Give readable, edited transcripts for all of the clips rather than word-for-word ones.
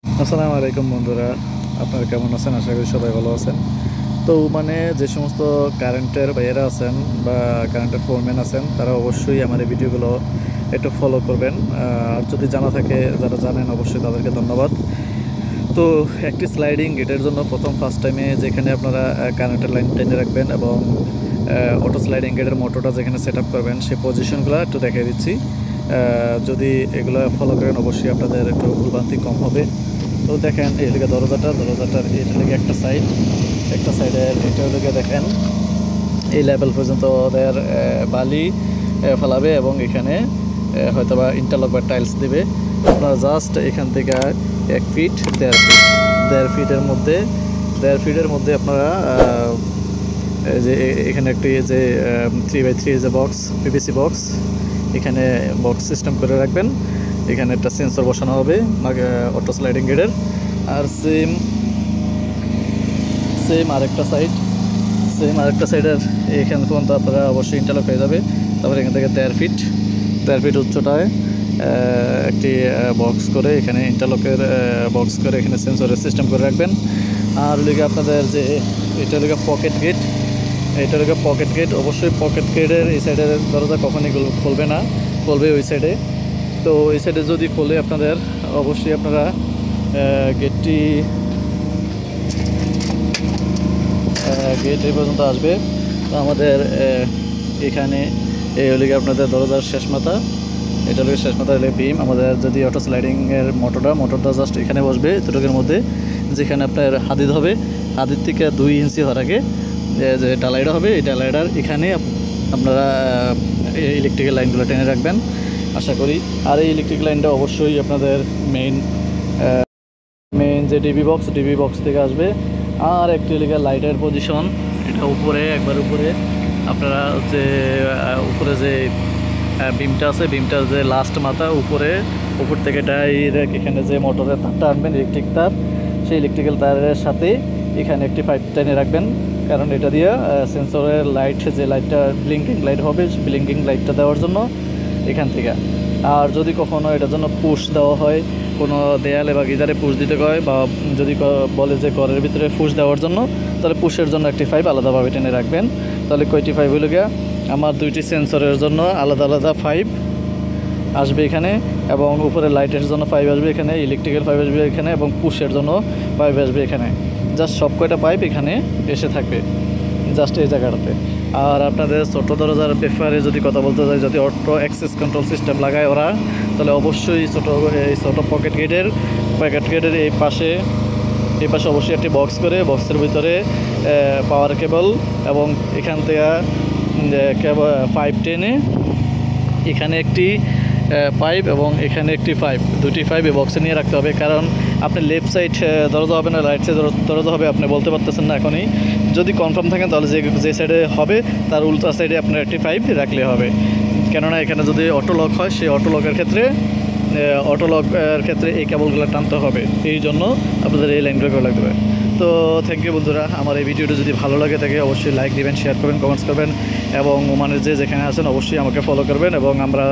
আসসালামু আলাইকুম বন্ধুরা, আপনারা কেমন আছেন? আশা করি সবাই ভালো আছেন। তো যে সমস্ত কারেন্টের ভাইয়েরা আছেন বা কারেন্টের ফোরম্যান আছেন, তারা অবশ্যই আমার এই ভিডিওগুলো একটু ফলো করবেন। আর যদি জানা থাকে, যারা জানেন অবশ্যই তাদেরকে ধন্যবাদ। তো একটি স্লাইডিং গেটের জন্য ফার্স্ট টাইমে যেখানে আপনারা কারেন্টের লাইন টেনে রাখবেন এবং অটো স্লাইডিং গেটের মোটরটা যেখানে সেট আপ করবেন, সেই পজিশনগুলো একটু দেখিয়ে দিচ্ছি। যদি এগুলো ফলো করেন অবশ্যই আপনাদের একটু ভুলভ্রান্তি কম হবে। তো দেখেন এই লেগে দরজাটার এটা লেগে একটা সাইডের এটা লেগে দেখেন এই লেভেল পর্যন্ত ওদের বালি ফেলাবে এবং এখানে হয়তোবা ইন্টারলক বা টাইলস দেবে। আপনারা জাস্ট এখান থেকে 1 ফিট 1.5 ফিটের মধ্যে আপনারা যে এখানে একটি যে 3x3 যে বক্স, পিভিসি বক্স, এখানে বক্স সিস্টেম করে রাখবেন। এখানে একটা সেন্সর বসানো হবে অটো স্লাইডিং গেটের। আর সেম আরেকটা সাইডের এখান পর্যন্ত আপনারা অবশ্যই ইন্টারলক হয়ে যাবে। তারপরে এখান থেকে 1.5 ফিট উচ্চতায় একটি বক্স করে এখানে ইন্টারলকের বক্স করে এখানে সেন্সরের সিস্টেম করে রাখবেন। আর লিগে আপনাদের যে এটা লিগে পকেট গেট, অবশ্যই পকেট গেটের এই সাইডের দরজা কখনই খুলবে না, খুলবে ওই সাইডে। তো এই সাইডে যদি খোলে আপনাদের অবশ্যই আপনারা গেট এই পর্যন্ত আসবে। তো আমাদের এখানে এই হলে আপনাদের দরজার শেষ মাথা, এটা হলে শেষ মাথা হলে বিম। আমাদের যদি অটো স্লাইডিংয়ের মোটরটা জাস্ট এখানে বসবে এতটুকুর মধ্যে, যেখানে আপনার হাদিদ হবে। হাদিদ থেকে 2 ইঞ্চি হওয়ার আগে যে ডালাইটা হবে, এই ডালাইটার এখানে আপনারা ইলেকট্রিক্যাল লাইনগুলো টেনে রাখবেন আশা করি। আর এই ইলেকট্রিক লাইনটা অবশ্যই আপনাদের মেইন যে ডিবি বক্স থেকে আসবে। আর একটি লিগার লাইটের পজিশন, এটা একবার উপরে আপনারা যে উপরে যে বিমটা আছে, বিমটার যে লাস্ট মাথা উপর থেকে ডাইরেক্ট এখানে যে মোটরের তারটা আনবেন, ইলেকট্রিক তার, সেই ইলেকট্রিক্যাল তারের সাথে এখানে একটি পাইপ টেনে রাখবেন। কারণ এটা দিয়ে সেন্সরের লাইট, যে লাইটটা ব্লিঙ্কিং লাইট হবে, ব্লিঙ্কিং লাইটটা দেওয়ার জন্য এখান থেকে। আর যদি কখনও এটার জন্য পুশ দেওয়া হয়, কোনো দেয়ালে বা গিজারে পুশ দিতে হয়, বা যদি বলে যে ঘরের ভিতরে পুশ দেওয়ার জন্য, তাহলে পুশের জন্য একটি পাইপ আলাদাভাবে টেনে রাখবেন। তাহলে কয়টি পাইপ হলো গিয়া, আমার 2টি সেন্সরের জন্য আলাদা পাইপ আসবে এখানে, এবং উপরে লাইটের জন্য পাইপ আসবে এখানে, ইলেকট্রিক্যাল পাইপ আসবে এখানে, এবং পুশের জন্য পাইপ আসবে এখানে। জাস্ট সব কয়টা পাইপ এখানে এসে থাকবে জাস্ট এই জায়গাটাতে। আর আপনাদের ছোটো দরজার ব্যাপারে যদি কথা বলতে চাই, যদি অটো অ্যাক্সেস কন্ট্রোল সিস্টেম লাগায় ওরা, তাহলে অবশ্যই ছোটো পকেট গেটের এই পাশে অবশ্যই একটি বক্স করে, বক্সের ভিতরে পাওয়ার কেবল এবং এখান থেকে পাইপ টেনে এখানে একটি পাইপ এবং এখানে একটি পাইপ, 2টি পাইপ এই বক্সে নিয়ে রাখতে হবে। কারণ আপনি লেফট সাইড দরজা হবে না রাইট সাইড দরজা হবে আপনি বলতে পারতেছেন না এখনই। যদি কনফার্ম থাকেন তাহলে যে সাইডে হবে তার উল্টা সাইডে আপনার একটি পাইপ রাখলে হবে। কেননা এখানে যদি অটো লক হয়, সেই অটো লকের ক্ষেত্রে এই কেবলগুলো টানতে হবে, এই জন্য আপনাদের এই লাইনগুলো লাগবে। তো থ্যাংক ইউ বন্ধুরা, আমার এই ভিডিওটা যদি ভালো লাগে থাকে অবশ্যই লাইক দিবেন, শেয়ার করবেন, কমেন্টস করবেন, এবং ওমানের যেখানে আছেন অবশ্যই আমাকে ফলো করবেন, এবং আমরা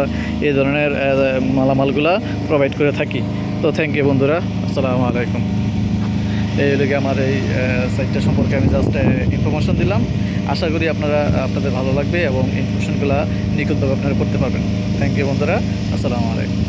এই ধরনের মালামালগুলা প্রোভাইড করে থাকি। তো থ্যাংক ইউ বন্ধুরা, আসসালামু আলাইকুম। এই লেগে আমার এই সাইটটা সম্পর্কে আমি জাস্ট ইনফরমেশন দিলাম। আশা করি আপনাদের ভালো লাগবে এবং ইনফরমেশনগুলো নিখুঁতভাবে আপনারা করতে পারবেন। থ্যাংক ইউ বন্ধুরা, আসসালামু আলাইকুম।